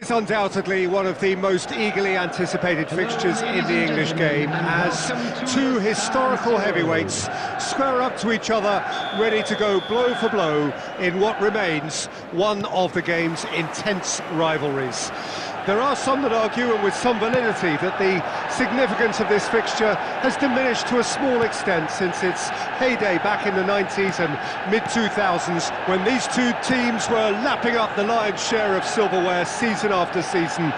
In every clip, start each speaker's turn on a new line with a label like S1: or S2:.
S1: It's undoubtedly one of the most eagerly anticipated fixtures in the English game, as two historical heavyweights square up to each other, ready to go blow for blow in what remains one of the game's intense rivalries. There are some that argue, and with some validity, that the significance of this fixture has diminished to a small extent since its heyday back in the 90s and mid-2000s, when these two teams were lapping up the lion's share of silverware season after season.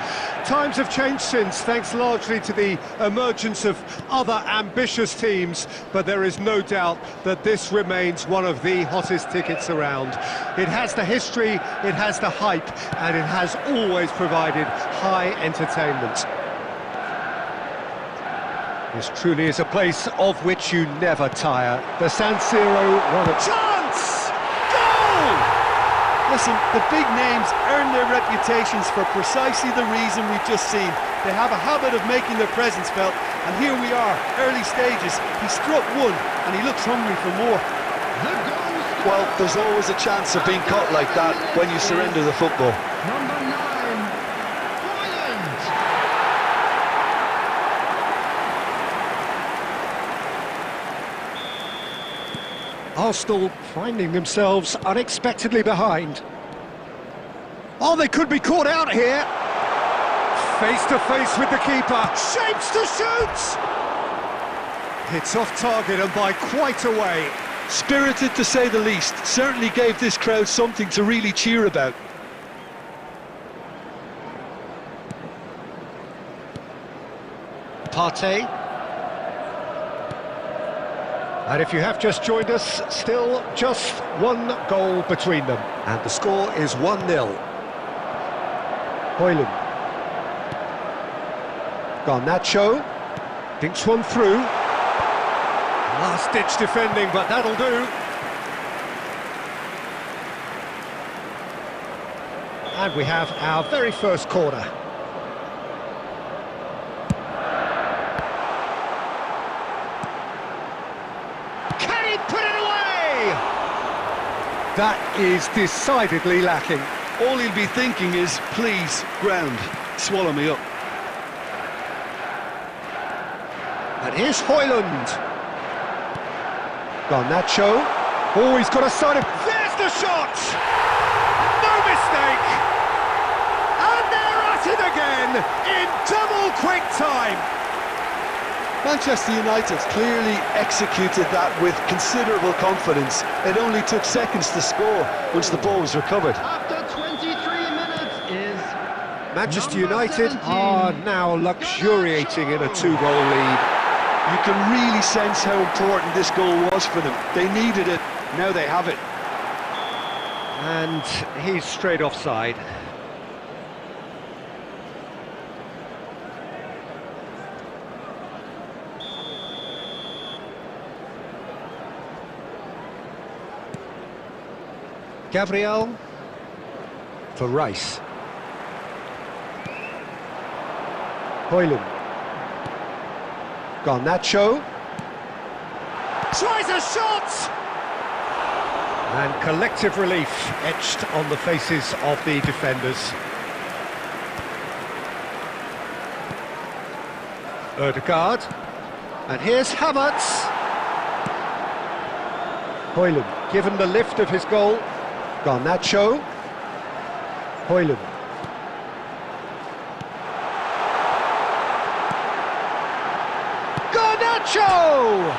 S1: Times have changed since, thanks largely to the emergence of other ambitious teams, but there is no doubt that this remains one of the hottest tickets around. It has the history, it has the hype, and it has always provided high entertainment. This truly is a place of which you never tire. The San Siro, what a chance! Goal!
S2: Listen, the big names earn their reputations for precisely the reason we've just seen. They have a habit of making their presence felt, and here we are, early stages. He struck one, and he looks hungry for more.
S3: Well, there's always a chance of being caught like that when you surrender the football.
S4: Number 9, Hoyland.
S1: Arsenal finding themselves unexpectedly behind. Oh, they could be caught out here. Face to face with the keeper. Shapes to shoot! It's off target and by quite a way.
S3: Spirited to say the least, certainly gave this crowd something to really cheer about.
S1: Partey. And if you have just joined us, still just one goal between them. And the score is 1-0. Hoyland. Garnacho. Dinks one through. Last-ditch defending, but that'll do. And we have our very first corner. Can he put it away? That is decidedly lacking.
S3: All he'll be thinking is, please, ground, swallow me up.
S1: And here's Hoyland. Garnacho. Oh, he's got a side of... There's the shot! No mistake! And they're at it again in double quick time.
S3: Manchester United clearly executed that with considerable confidence. It only took seconds to score once the ball was recovered.
S4: After 23 minutes is
S1: Manchester
S4: number
S1: United
S4: 17.
S1: are now luxuriating in a two-goal lead.
S3: You can really sense how important this goal was for them. They needed it, now they have it.
S1: And he's straight offside. Gabriel for Rice. Hoyland. Garnacho. Tries a shot! And collective relief etched on the faces of the defenders. Ødegaard. And here's Havertz. Hoyland, given the lift of his goal. Garnacho. Hoyland. Garnacho!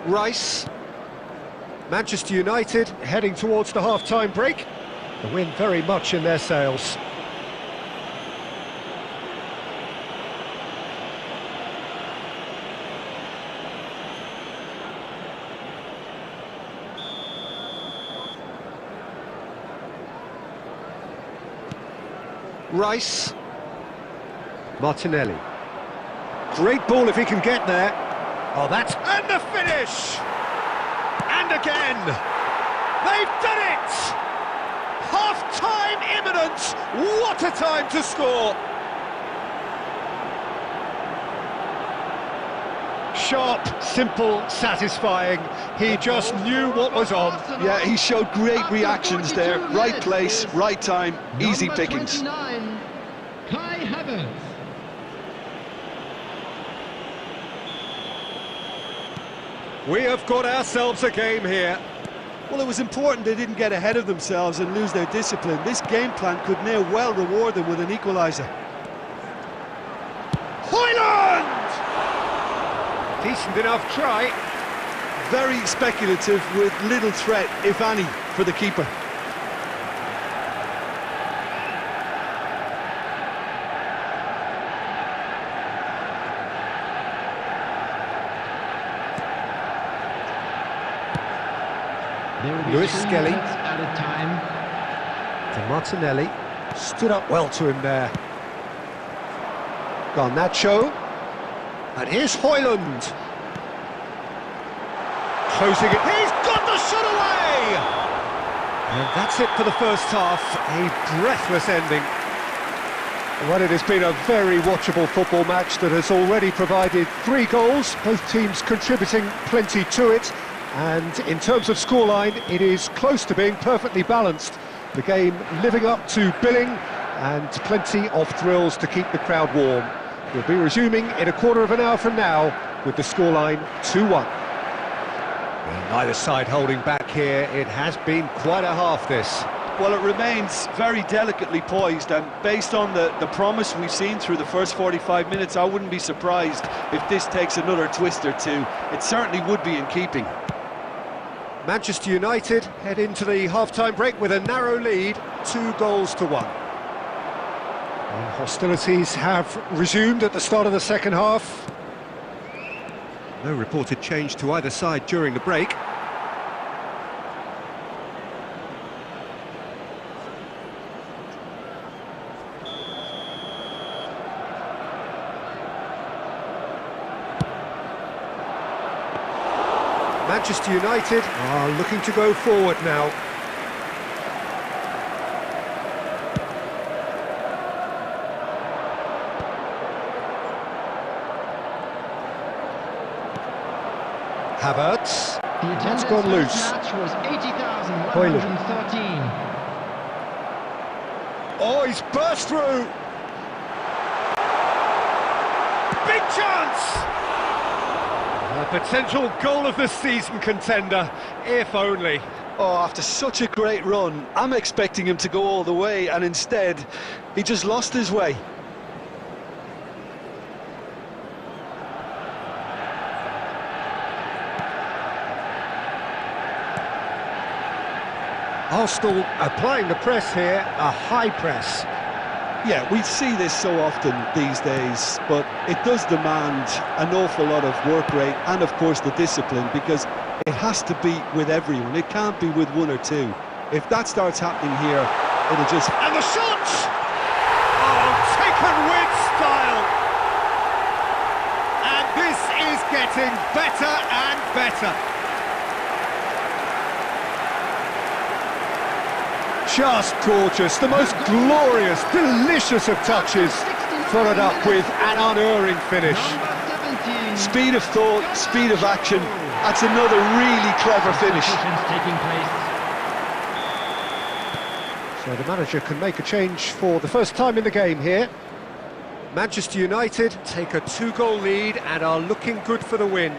S1: Rice. Manchester United heading towards the half-time break. The wind very much in their sails. Rice. Martinelli. Great ball if he can get there. Oh, that's... And the finish! And again! They've done it! Half-time! Time imminent! What a time to score! Sharp, simple, satisfying. He just knew what was on.
S3: Yeah, he showed great reactions there. Right place, right time, easy pickings.
S4: 29, Kai Havertz.
S1: We have got ourselves a game here.
S2: Well, it was important they didn't get ahead of themselves and lose their discipline. This game plan could now well reward them with an equaliser.
S1: Højlund! Decent enough try.
S2: Very speculative with little threat, if any, for the keeper.
S1: Lewis Skelly.
S4: At a time.
S1: To Martinelli. Stood up well to him there. Garnacho. And here's Højlund. Closing it. He's got the shot away! And that's it for the first half. A breathless ending. Well, it has been a very watchable football match that has already provided 3 goals, both teams contributing plenty to it. And in terms of scoreline, it is close to being perfectly balanced. The game living up to billing and plenty of thrills to keep the crowd warm. We'll be resuming in a quarter of an hour from now with the scoreline 2-1. Neither side holding back here. It has been quite a half, this.
S2: Well, it remains very delicately poised, and based on the promise we've seen through the first 45 minutes, I wouldn't be surprised if this takes another twist or two. It certainly would be in keeping.
S1: Manchester United head into the half-time break with a narrow lead, 2-1. And hostilities have resumed at the start of the second half. No reported change to either side during the break. Manchester United are looking to go forward now. Havertz. That's gone loose.
S4: Match was 80,113.
S1: Oh, he's burst through. Big chance! A potential goal of the season contender, if only.
S3: Oh, after such a great run, I'm expecting him to go all the way, and instead, he just lost his way.
S1: Arsenal applying the press here, a high press.
S2: Yeah, we see this so often these days, but it does demand an awful lot of work rate and, of course, the discipline, because it has to be with everyone. It can't be with one or two. If that starts happening here, it'll just...
S1: And the shot! Oh, taken with style! And this is getting better and better. Just gorgeous, the most glorious, delicious of touches, followed up with an unerring finish.
S4: Number 17.
S3: Speed of thought, speed of action. That's another really clever finish.
S4: Taking place.
S1: So the manager can make a change for the first time in the game here. Manchester United take a 2-goal lead and are looking good for the win.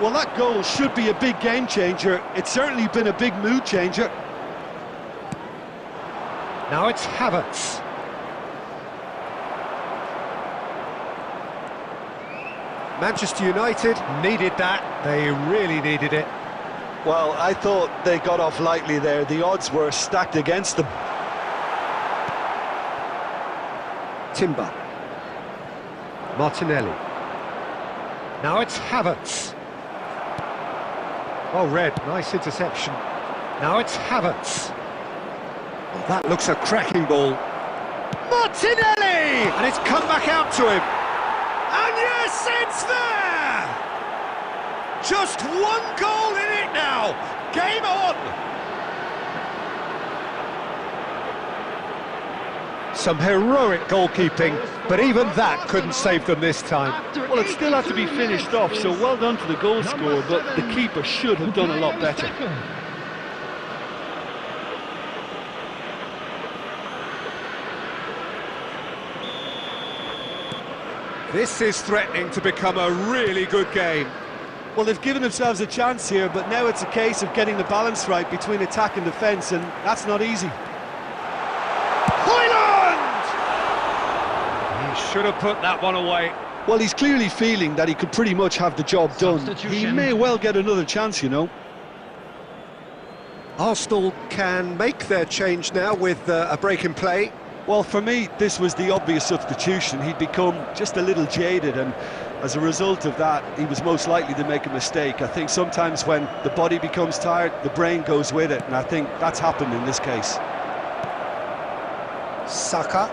S2: Well, that goal should be a big game changer. It's certainly been a big mood changer.
S1: Now it's Havertz. Manchester United needed that, they really needed it.
S3: Well, I thought they got off lightly there. The odds were stacked against them.
S1: Timber. Martinelli. Now it's Havertz. Oh, Red, nice interception. Now it's Havertz. Oh, that looks a cracking ball. Martinelli! And it's come back out to him. And yes, it's there! Just 1 goal in it now. Game on! Some heroic goalkeeping, but even that couldn't save them this time.
S2: Well, it still had to be finished off, so well done to the goal scorer, but the keeper should have done a lot better.
S1: This is threatening to become a really good game.
S2: Well, they've given themselves a chance here, but now it's a case of getting the balance right between attack and defence, and that's not easy.
S1: Højlund! He should have put that one away.
S3: Well, he's clearly feeling that he could pretty much have the job done. He
S4: Substitution.
S3: may well get another chance, you know.
S1: Arsenal can make their change now with a break in play.
S2: Well, for me, this was the obvious substitution. He'd become just a little jaded, and as a result of that, he was most likely to make a mistake. I think sometimes when the body becomes tired, the brain goes with it, and I think that's happened in this case.
S1: Saka.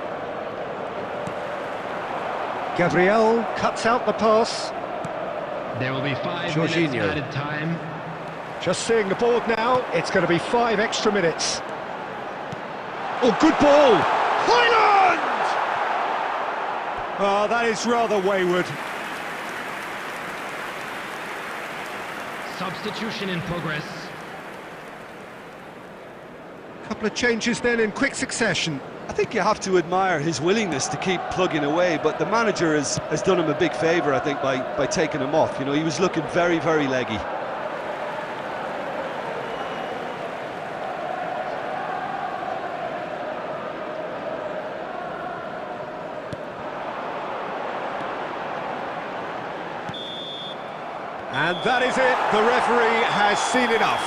S1: Gabriel cuts out the pass.
S4: There will be 5
S1: Jorginho.
S4: minutes added time.
S1: Just seeing the board now, it's going to be 5 extra minutes. Oh, good ball! Højlund! Oh, that is rather wayward.
S4: Substitution in progress.
S1: Couple of changes then in quick succession.
S2: I think you have to admire his willingness to keep plugging away, but the manager has done him a big favour, I think, by taking him off. You know, he was looking very, very leggy.
S1: And that is it, the referee has seen enough.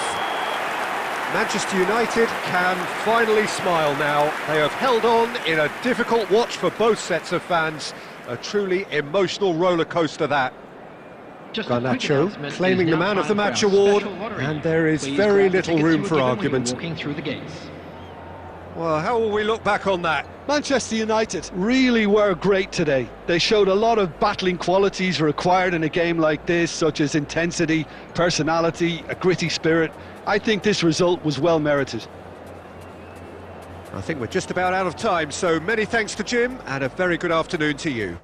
S1: Manchester United can finally smile now. They have held on in a difficult watch for both sets of fans. A truly emotional roller coaster that.
S4: Just a quick
S1: Garnacho
S4: announcement.
S1: claiming
S4: It is
S1: the
S4: now
S1: man of the
S4: time
S1: match
S4: for our
S1: award,
S4: special lottery.
S1: and there is
S4: Please
S1: very
S4: grab the
S1: little
S4: tickets
S1: room
S4: you were
S1: for
S4: given when you were
S1: argument.
S4: walking through the gates.
S1: Well, how will we look back on that?
S3: Manchester United really were great today. They showed a lot of battling qualities required in a game like this, such as intensity, personality, a gritty spirit. I think this result was well merited.
S1: I think we're just about out of time, so many thanks to Jim, and a very good afternoon to you.